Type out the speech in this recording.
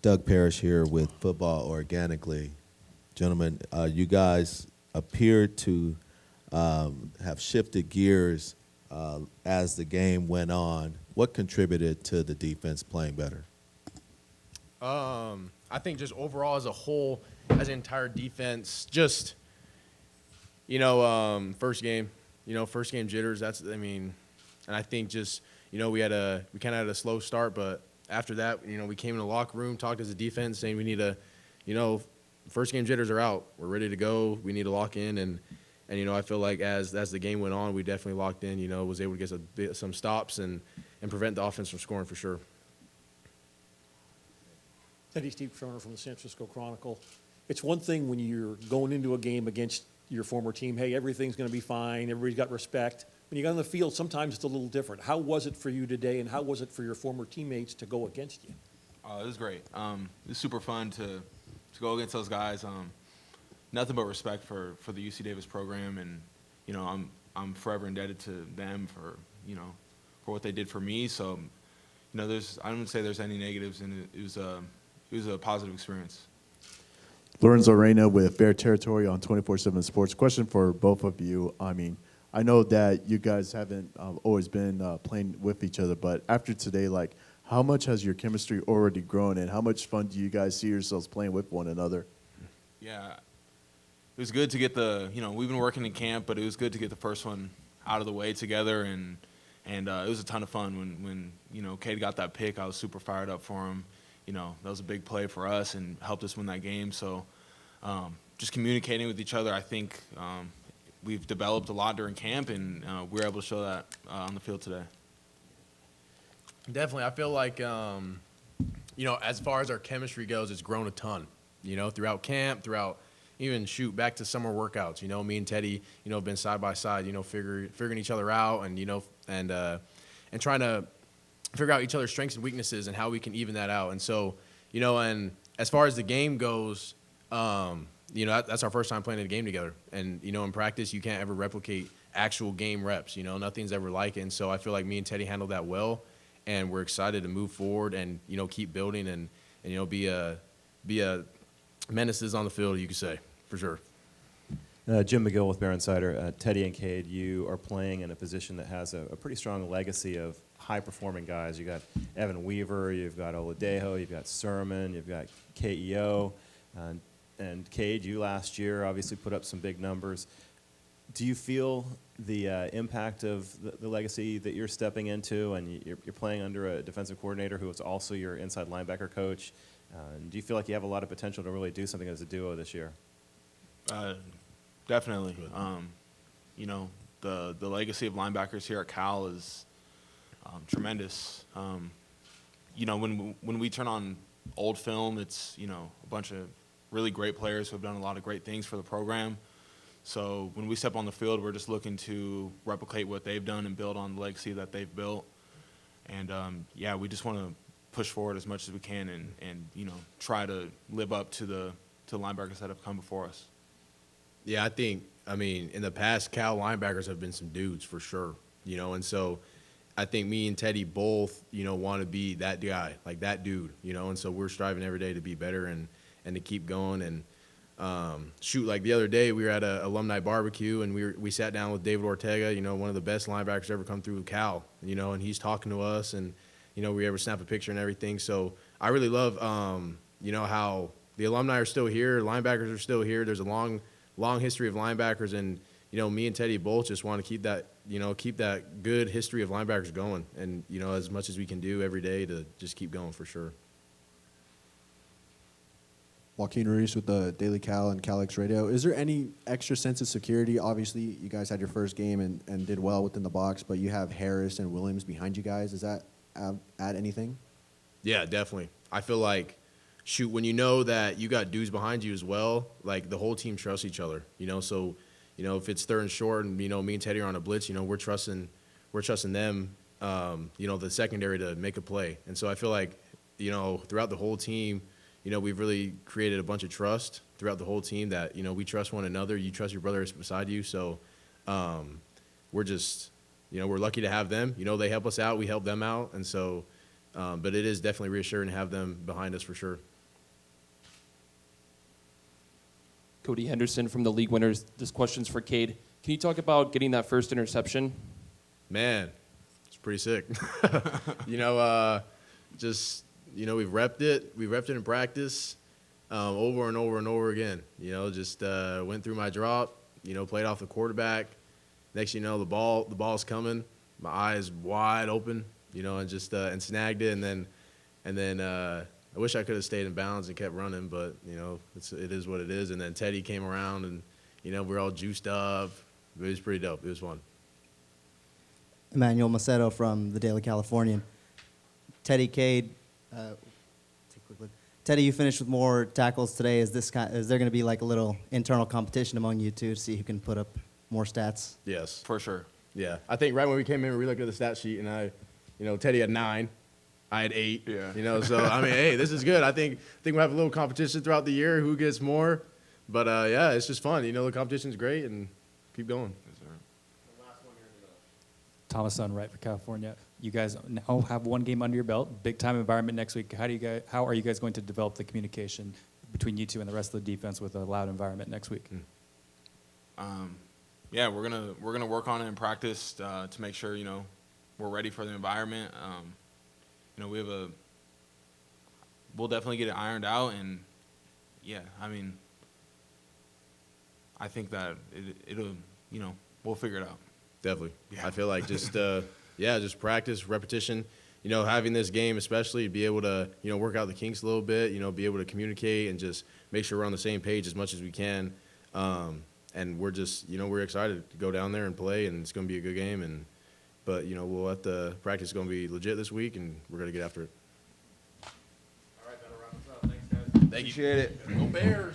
Doug Parrish here with Football Organically. Gentlemen, you guys appeared to have shifted gears as the game went on. What contributed to the defense playing better? I think just overall as a whole, as an entire defense, just, first game jitters. And I think just, we kind of had a slow start, but after that, we came in the locker room, talked as a defense, saying we need to, first game jitters are out. We're ready to go. We need to lock in. And I feel like as the game went on, we definitely locked in, was able to get some stops and prevent the offense from scoring for sure. Teddye, Steve Kroner from the San Francisco Chronicle. It's one thing when you're going into a game against your former team, hey, everything's going to be fine, everybody's got respect. When you got on the field, sometimes it's a little different. How was it for you today, and how was it for your former teammates to go against you? It was great. It was super fun to go against those guys. Nothing but respect for the UC Davis program, and I'm forever indebted to them for what they did for me. So I wouldn't say there's any negatives, and it was a positive experience. Lorenzo Reyna with Bear Territory on 24/7 Sports. Question for both of you. I know that you guys haven't always been playing with each other, but after today, how much has your chemistry already grown, and how much fun do you guys see yourselves playing with one another? Yeah, it was good to get we've been working in camp, but it was good to get the first one out of the way together, and it was a ton of fun when Cade got that pick. I was super fired up for him. That was a big play for us and helped us win that game. So just communicating with each other, I think we've developed a lot during camp, and we were able to show that on the field today. Definitely. I feel like, as far as our chemistry goes, it's grown a ton, throughout camp, throughout even back to summer workouts. Me and Teddye, been side by side, figuring each other out and trying to figure out each other's strengths and weaknesses and how we can even that out. And so, and as far as the game goes, that's our first time playing a game together. And, in practice, you can't ever replicate actual game reps. Nothing's ever like it. And so I feel like me and Teddye handled that well, and we're excited to move forward and, keep building and be a menaces on the field, you could say, for sure. Jim McGill with Bear Insider. Teddye and Cade, you are playing in a position that has a pretty strong legacy of high-performing guys. You got Evan Weaver, you've got Oladejo, you've got Sermon, you've got KEO, and Cade, you last year obviously put up some big numbers. Do you feel the impact of the legacy that you're stepping into, and you're playing under a defensive coordinator who is also your inside linebacker coach? Do you feel like you have a lot of potential to really do something as a duo this year? Definitely. The legacy of linebackers here at Cal is tremendous. When we turn on old film, it's a bunch of really great players who have done a lot of great things for the program. So when we step on the field, we're just looking to replicate what they've done and build on the legacy that they've built. And we just want to push forward as much as we can and try to live up to the linebackers that have come before us. Yeah, in the past, Cal linebackers have been some dudes for sure, and so I think me and Teddye both, want to be that guy, like that dude, and so we're striving every day to be better and to keep going. And like the other day, we were at an alumni barbecue, and we sat down with David Ortega, one of the best linebackers ever come through Cal, and he's talking to us, and, we were able to snap a picture and everything. So I really love, how the alumni are still here, linebackers are still here. There's a long history of linebackers, and me and Teddye both just want to keep that good history of linebackers going, and as much as we can do every day to just keep going for sure. Joaquin Ruiz with the Daily Cal and CalX Radio. Is there any extra sense of security? Obviously, you guys had your first game and did well within the box, but you have Harris and Williams behind you guys. Does that add anything? Yeah, definitely. I feel like, when you know that you got dudes behind you as well, like the whole team trusts each other, so, if it's third and short and, me and Teddye are on a blitz, we're trusting them, the secondary to make a play. And so I feel like, throughout the whole team, we've really created a bunch of trust throughout the whole team that, we trust one another. You trust your brother beside you. So we're just, we're lucky to have them. They help us out. We help them out. And so But it is definitely reassuring to have them behind us for sure. Cody Henderson from the League Winners. This question's for Cade. Can you talk about getting that first interception? Man, it's pretty sick. Just, we've repped it. We repped it in practice over and over and over again. Just went through my drop, played off the quarterback. Next thing you know, the ball's coming. My eyes wide open, and just and snagged it. And then I wish I could have stayed in bounds and kept running, but, it is what it is. And then Teddye came around and, we're all juiced up. It was pretty dope. It was fun. Emmanuel Macedo from the Daily Californian. Teddye, Cade, Teddye, you finished with more tackles today. Is there going to be like a little internal competition among you two to see who can put up more stats? Yes. For sure. Yeah. I think right when we came in, we looked at the stat sheet, and Teddye had 9. I had 8. Yeah. So, hey, this is good. I think we'll have a little competition throughout the year, who gets more. But, yeah, it's just fun. The competition's great, and keep going. Thomas Sun, right, for California. You guys now have one game under your belt, big time environment next week. How are you guys going to develop the communication between you two and the rest of the defense with a loud environment next week? Yeah, we're gonna work on it in practice to make sure we're ready for the environment. We'll definitely get it ironed out, and yeah, I think that it'll we'll figure it out. Definitely. Yeah. I feel like just practice, repetition. Having this game especially, be able to, work out the kinks a little bit, be able to communicate and just make sure we're on the same page as much as we can. And we're just, we're excited to go down there and play, and it's going to be a good game. But we'll have to practice. Is going to be legit this week, and we're going to get after it. All right, that'll wrap us up. Thanks, guys. Appreciate it. Go Bears.